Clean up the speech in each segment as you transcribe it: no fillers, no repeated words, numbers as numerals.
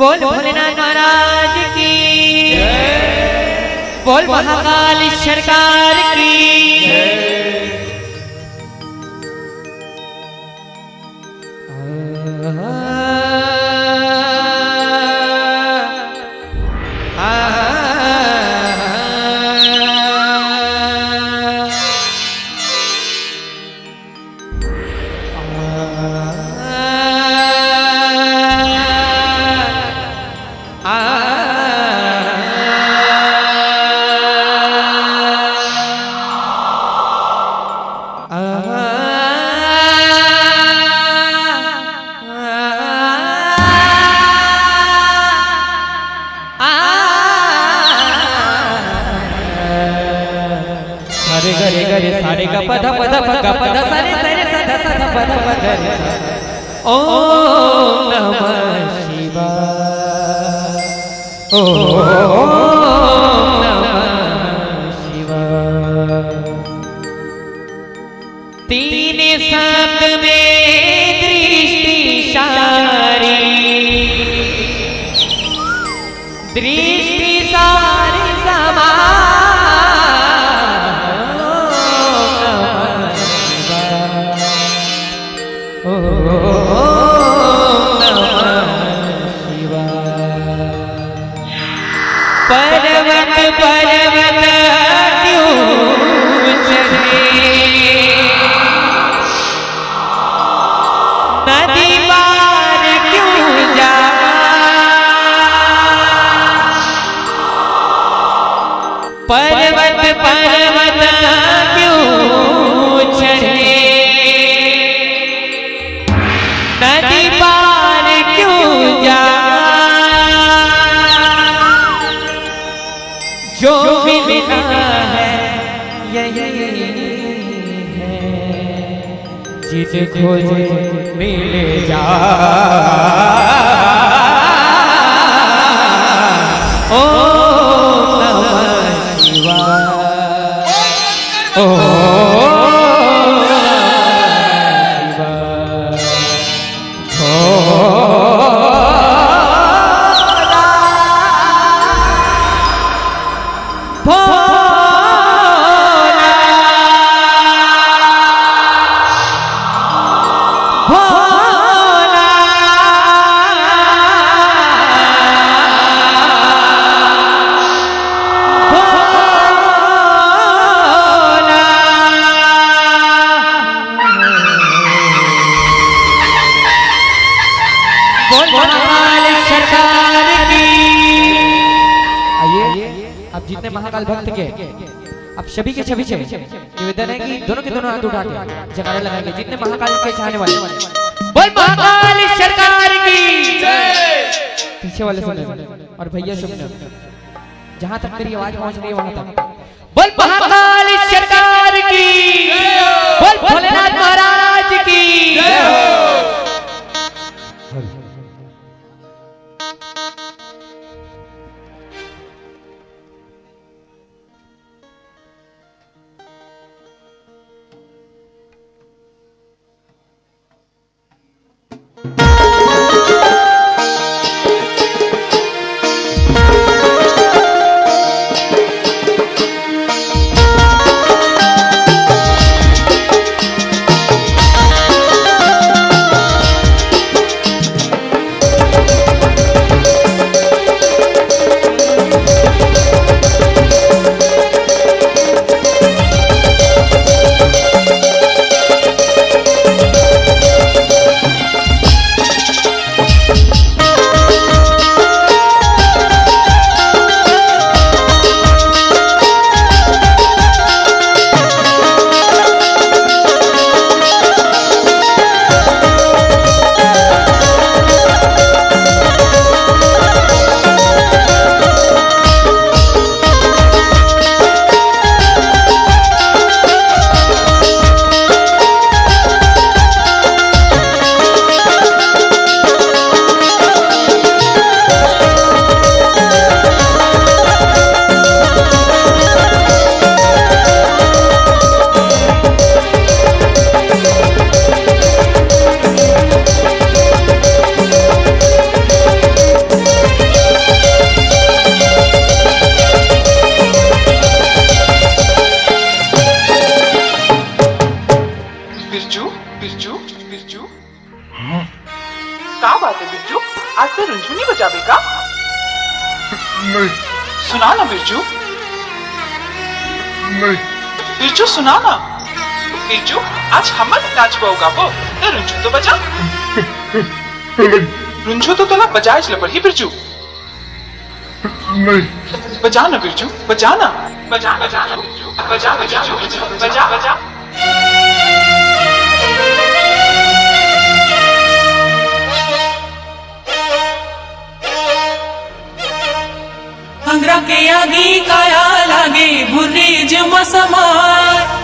बोल भोलेनाथ महाराज की, बोल महाकाल सरकार की। गरे गरे सारे ग पध पध ग पध सारे सारे सध सध पध पध ओम नमः शिवाय, ओम नमः शिवाय। तीन शब्द में दृष्टि सारी, दृष्टि सारी समा पर्वत पर्वत क्यों चढ़े, नदी पार क्यों जा, पर्वत पर्वत क्यों चढ़े, नदी पार क्यों जा। जो मिलना है यही है, जिसे खोजे मिल जा। ओम नमः शिवाय, ओम अब जितने महाकाल भक्त के अब सभी के छवि निवेदन है कि दोनों के दोनों हाथ उठा के जयकारा लगाएंगे जितने महाकाल के चाहने वाले। बोल महाकाल सरकार की जय। पीछे वाले सुन और भैया सुन, जहां तक मेरी आवाज पहुंच रही है वहां तक बोल महाकाल सरकार की, बोल भोलेनाथ महाराज की जय। नहीं। सुना ना बिरजू, नहीं। बिरजू सुना ना। बिरजू आज हम नाच गाबो ते रुंझू तो बजा। रुंझू तो तोला बजाए ल पड़ी बिरजू। नहीं। बजा ना बिरजू, बजा ना। बजा बजा बिरजू, बजा बजा बजा बजा। अंगरा के आगे काया लागे भुर्री जमा समार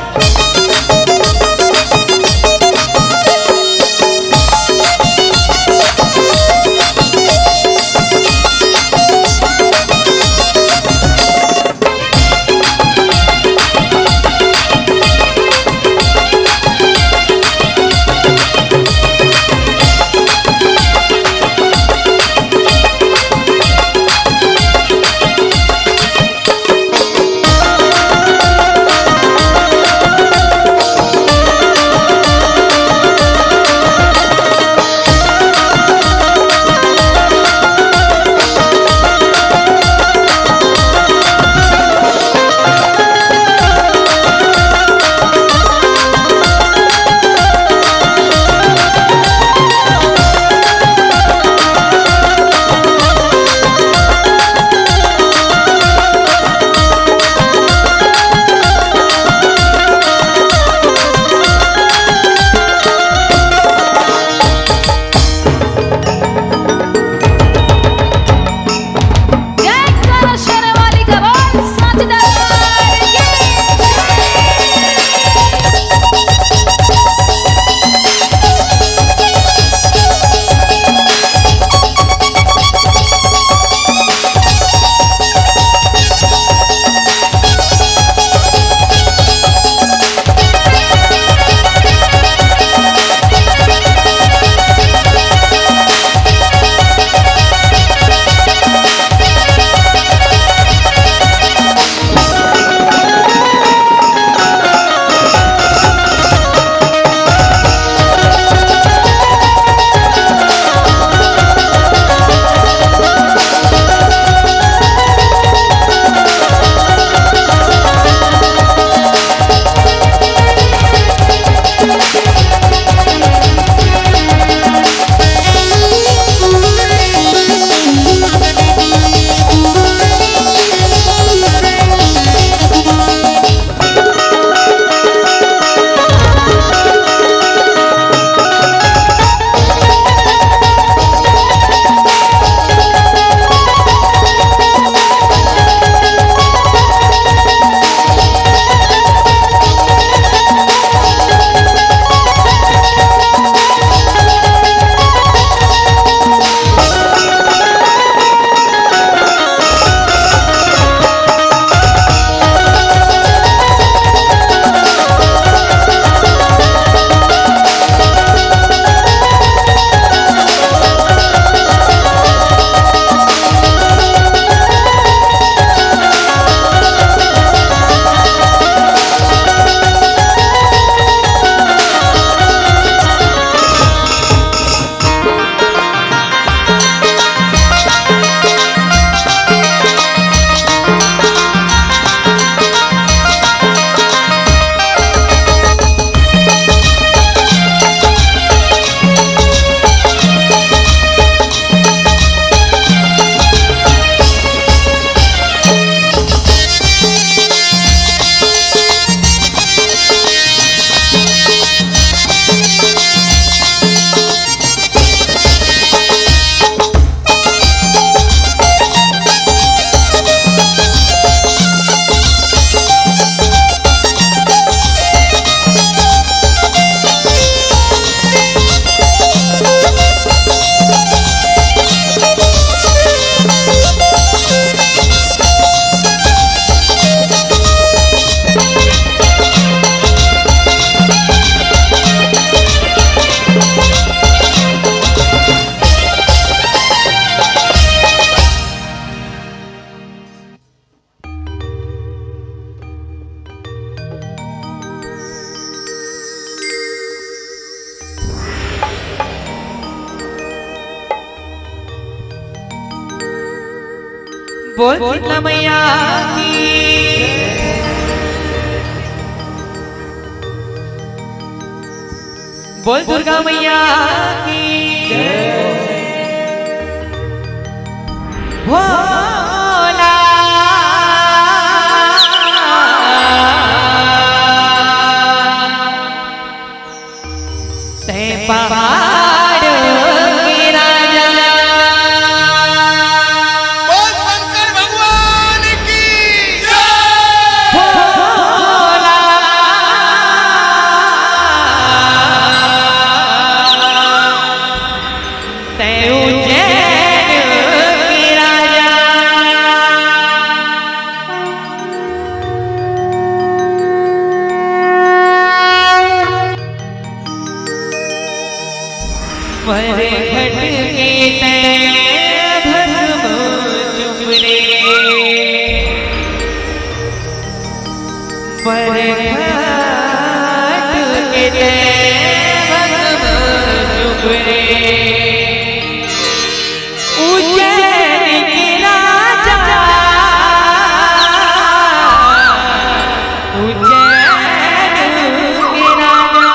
बोल शीतला मैया की बोल दुर्गा मैया की भोला ते पहाड़ की राजा बोल शंकर भगवान की भोला ते उज्जैन की राजा मरे घट के भस्म चुमरे मरे घट के भस्म चुमरे उज्जैन की राजा उज्जैन की राजा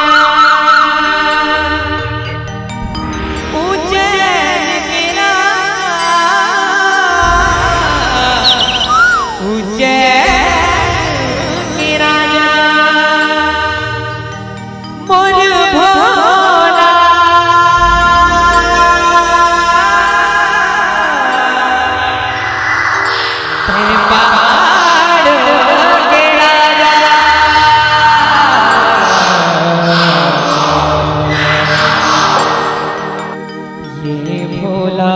उज्जैन की उज्जैन की राजा मोर भोला ते पहाड़ के राजा ये भोला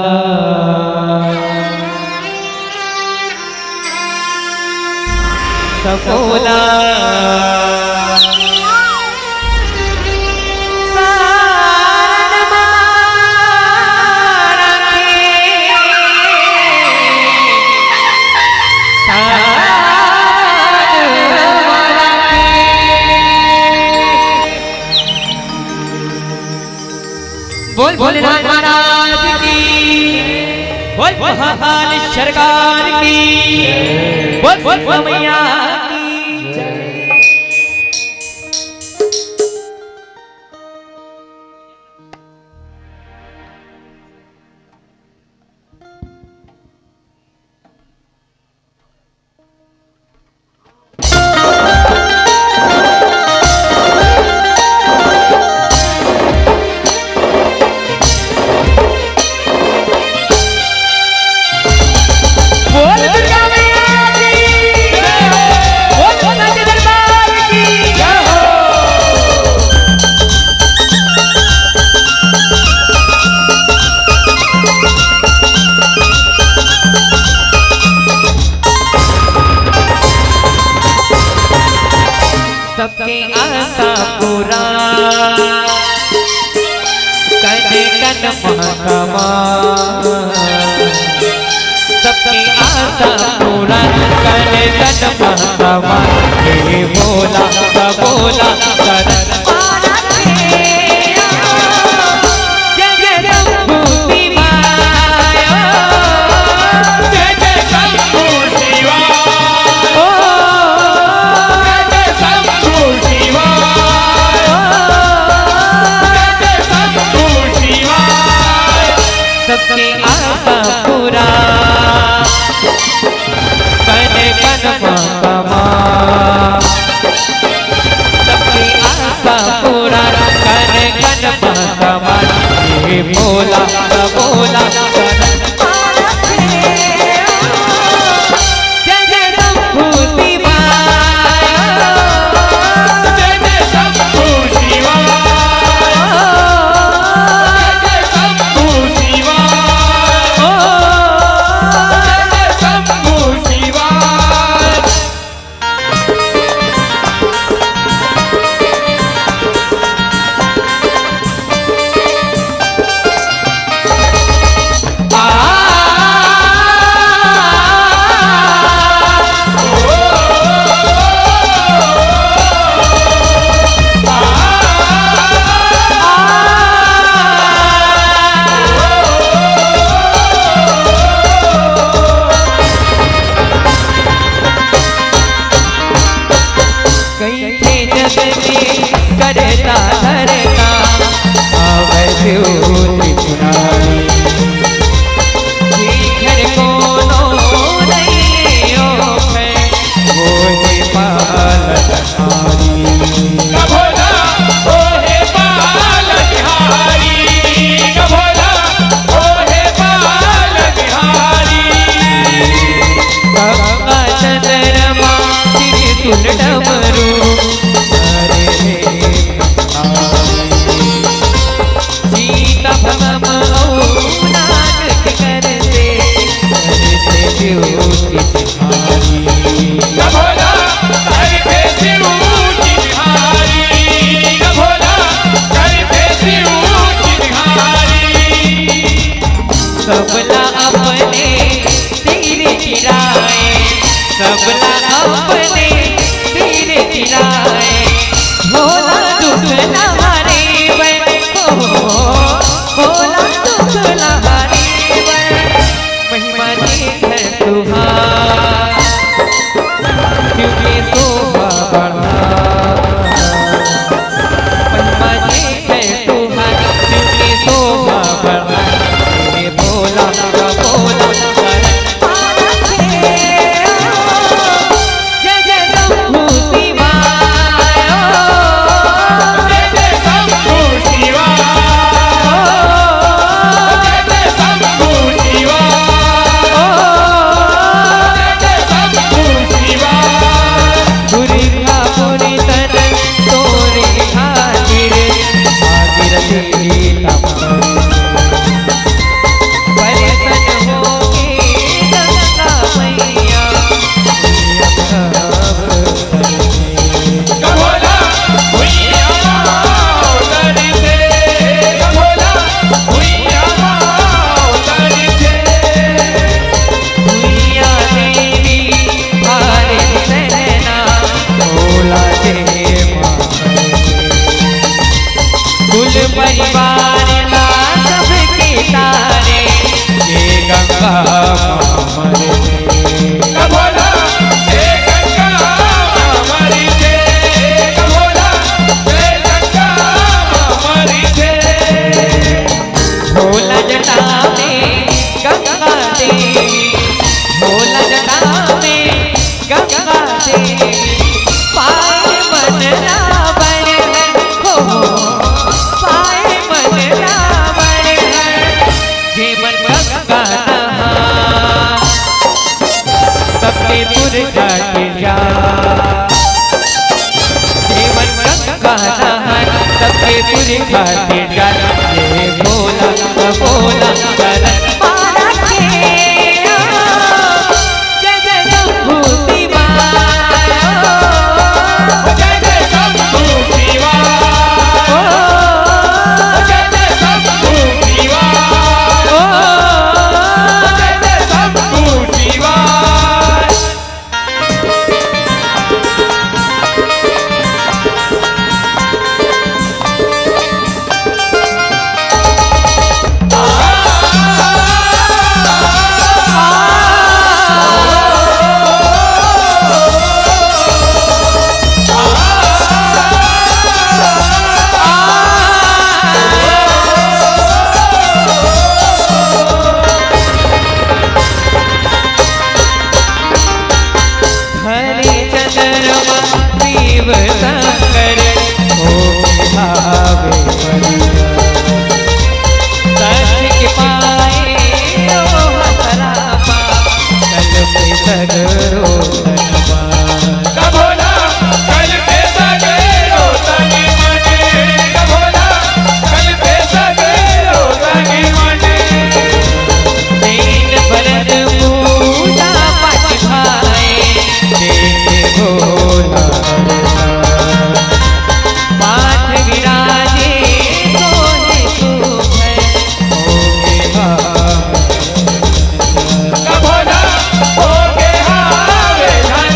सपोला सारन मारा के सारन मारा के बोल भोलेनाथ महाराज की बोल महाकाल सरकार की बोल बोल मैया की जय। बोल दुर्गा मैया की जय हो बोल सोना के दरबार की जय हो सबके आशा पूरा कने कन महकमा सबकी आशा पूरा करे तन महकमा हे भोला बोला करन मारा जय जय शंभू शिवाय जय जय शंभू शिवाय ओ जय जय शंभू शिवाय जय जय शंभू शिवाय सबकी आशा पूरा कने कन महकमा सबकी आशा पूरा कने कन महकमा हे भोला बोला करन मारा जय जय शंभू शिवाय जय जय शंभू शिवाय जय जय शंभू शिवाय जय जय शंभू शिवाय के करता धरता आवे त्योरी पुरानी घर कोनो नहीं ओखे वो ही पालनहारी भोला ओ हे पालनहारी भोला ओ हे पालनहारी गंगा चंद्रमा त्रिशूल डमरू हरे सीता भगम नाटक करते ज्योति तुम्हारी भोला करते त्योरी निहारी भोला करते त्योरी निहारी सबला अपने तेरे गिराए सबला अपने तेरे गिराए भोला दुख लहारे भोला दुख लहारे महिमा देखर तुहार क्योंकि शोभा बढ़ा महिमा देखर तुहार क्योंकि शोभा बढ़ा तेरे भोला का भोला जय जय शंभू शिवाय जय जय शंभू शिवाय जय जय शंभू शिवाय जय शंभू शिवाय दुर्गा पुरी तन तोरे खातिर आगिर तेरी बरसन होके गंगा मैया भोला भुइया उतरते भोला भुइया उतरते भुइया देवी हारे सहना भोला देवा कुल परिवार ना सबके तारे ये गंगा मामरे भोला हे गंगा हमारी थे भोला हे गंगा हमारी थे भोला जटा में गंगा देवी भोला जटा में गंगा देवी पाए मन रावण है हो पाए मन रावण है जीवन गंगा नहा सबके पुर जाके जा जीवन गंगा नहा सबके पुर जाके जा ये भोला भोला करन पारा के जय जय शंभू शिवाय जय जय शंभू शिवाय जय जय शंभू शिवाय जय जय शंभू शिवाय हरे चंद्रमा शिव शंकर हो भावे परिया सच के पाए ओ हसरा पा कल पे सगरो धनवा भोला कल पे सगरो तनि मने भोला कल पे सगरो तनि मने दीन भरत पूजा पाठ भाए देते भोला पाठ विराजे सोने सुख होके भोला हो के हावे धन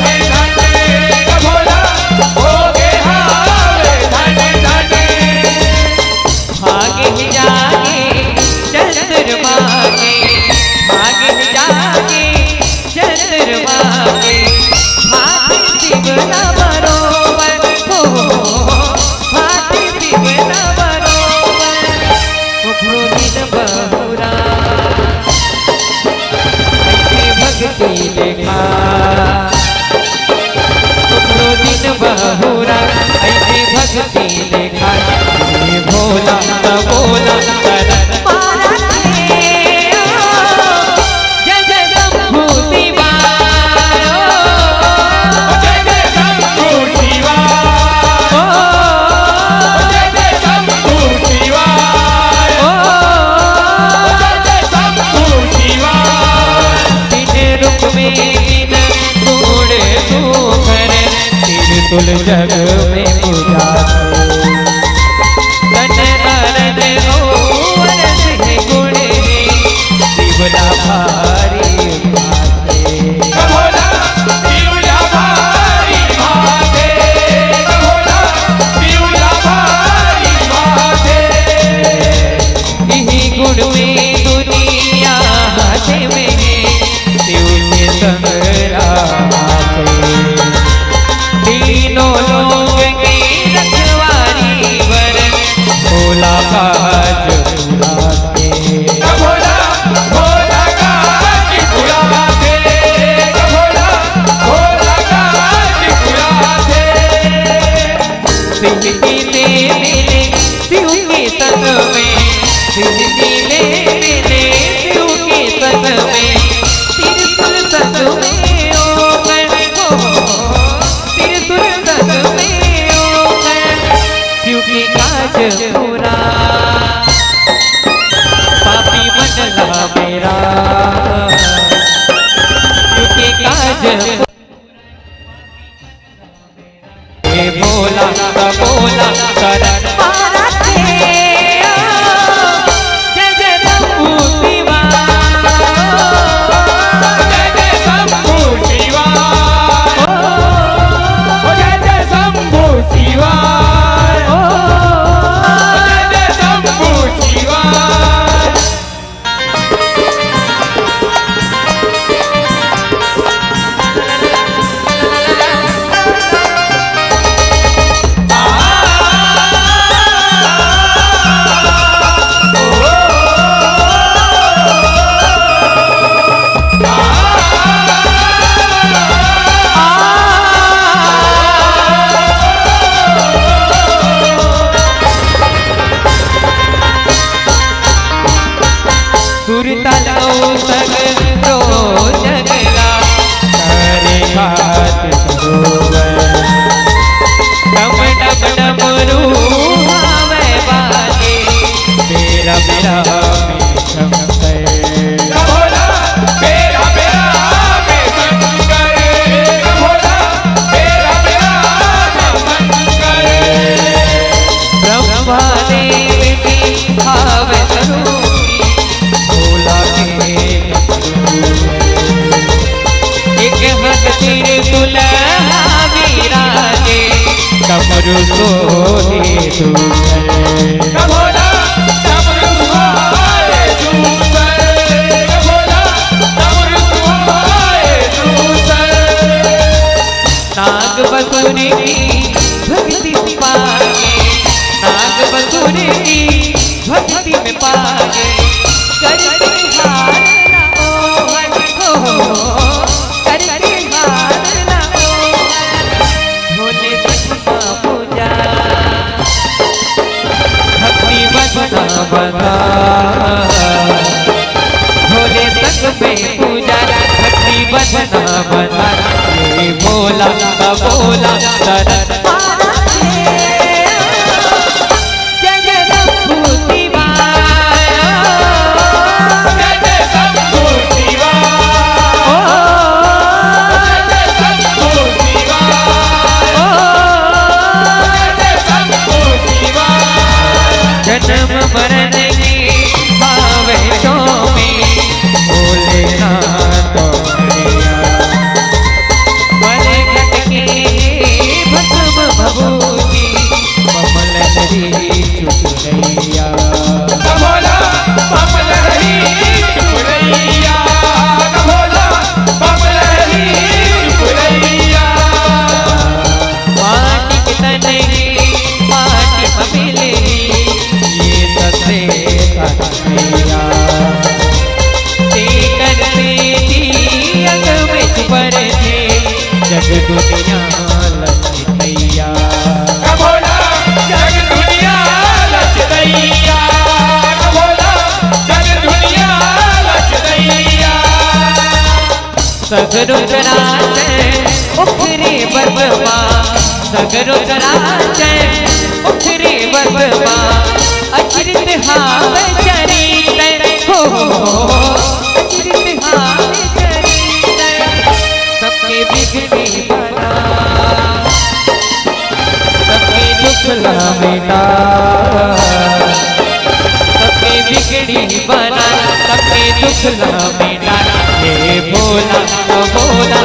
भक्ति दिखाए ये भोला का बोला शरण मारा के जय जय शंभू शिवाय जय जय शंभू शिवाय जय जय शंभू शिवाय जय जय शंभू शिवाय तीन रूप में तीन गुण सुखर त्रिशूल जग में पूजा तन अरद ओवर से गुण शिवला भारी भाते भोला शिवला भारी भाते भोला शिवला भारी भाते यही गुण में दुनिया हाथे में शिव के संग राते तीनों लोग की रखवारी वर भोला काज बुलाते भोला भोला का बुलाते भोला भोला का बुलाते सिद्धि ले मिले शिव के संग में सिद्धि ले मिले शिव के संग में त्रिशूल संग में ओ त्रिशूल संग में ओ शिव के काज पूरा पापी बनला मेरा शिव के काज हे भोला का बोला शरण मारा के जय जय शंभू शिवाय जय जय शंभू शिवाय जय जय शंभू शिवाय जय जय शंभू शिवाय सुरतल सग रो जगला करे घाट सरोवर डम डम डमरू आवे बाजे मेरा मेरा भोला मेरा मेरा में शंकर भोला मेरा मेरा में शंकर ब्रह्मा देव की भाव स्वरूपी भोला के एक हाथ त्रिशूल विराजे कमरु सोहे दूसर भोला डमरू सुहाए दूसर भोला डमरू सुहाए दूसर नाग बसुर की भक्ति में पागे नाग बसुर की भक्ति में पागे करते हारना ओहन हो करते हारना ओहन भोले सखा पूजा भक्ति बजना बना भोले तक में पूजा भक्ति बजना बना ये भोला का बोला शरण मारा के जय जय शंभू शिवाय जय जय शंभू शिवाय जय जय शंभू शिवाय जय जय शंभू शिवाय जन्म मरण की भावे तो में भोलेनाथ बल घट के भस्म भभूति कमल नरी चुनैया भोला बमलहरी चुनैया भोला बमलहरी चुनैया माटी के तन की माटी मिले ये ससे कन्हैया तेकर बेटी अग में पर जग दुनिया लखैया भोला सगरो चराचर उखरे बरबा सगरो चराचर उखरे बरबा अचरित हाव चरित हो अचरित हाव चरित सबके बिगड़ी बना सबके दुख मिटा सबके बिगड़ी बना सबके दुख मिटा हे भोला भोला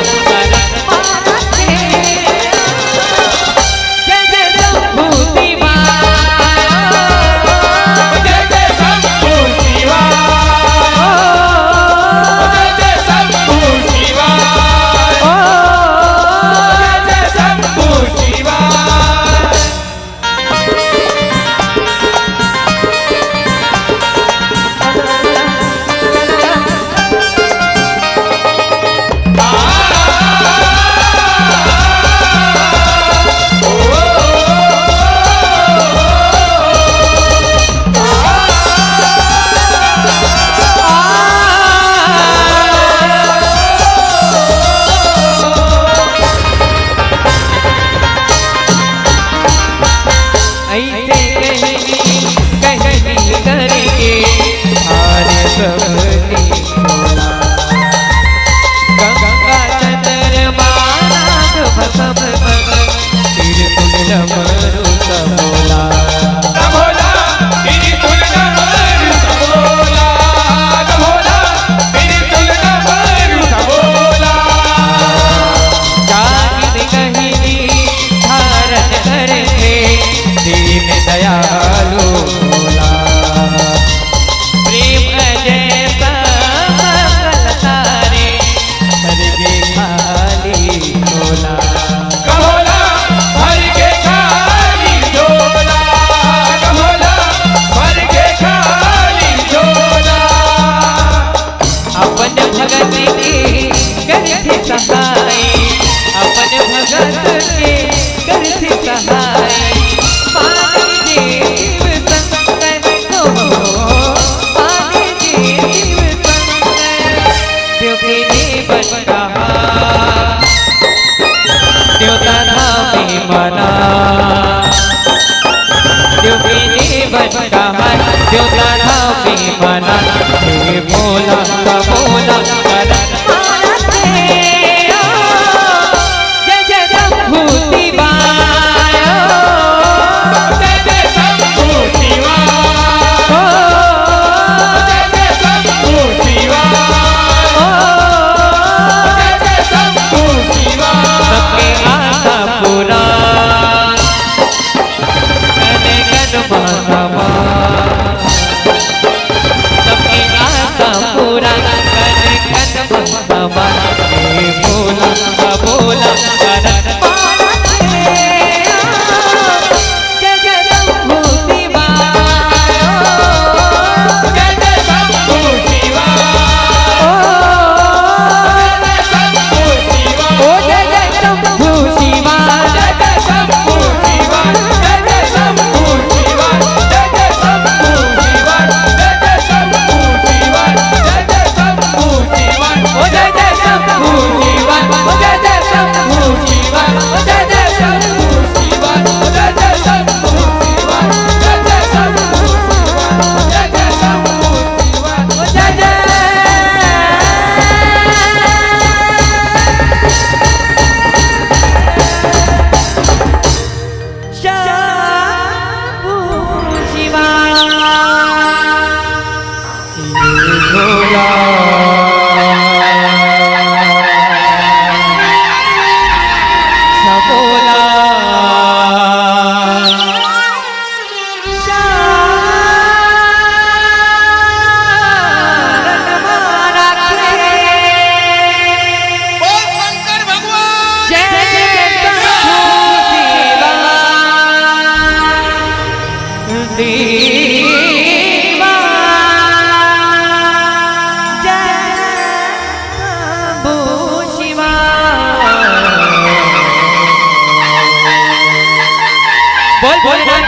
बोल बोल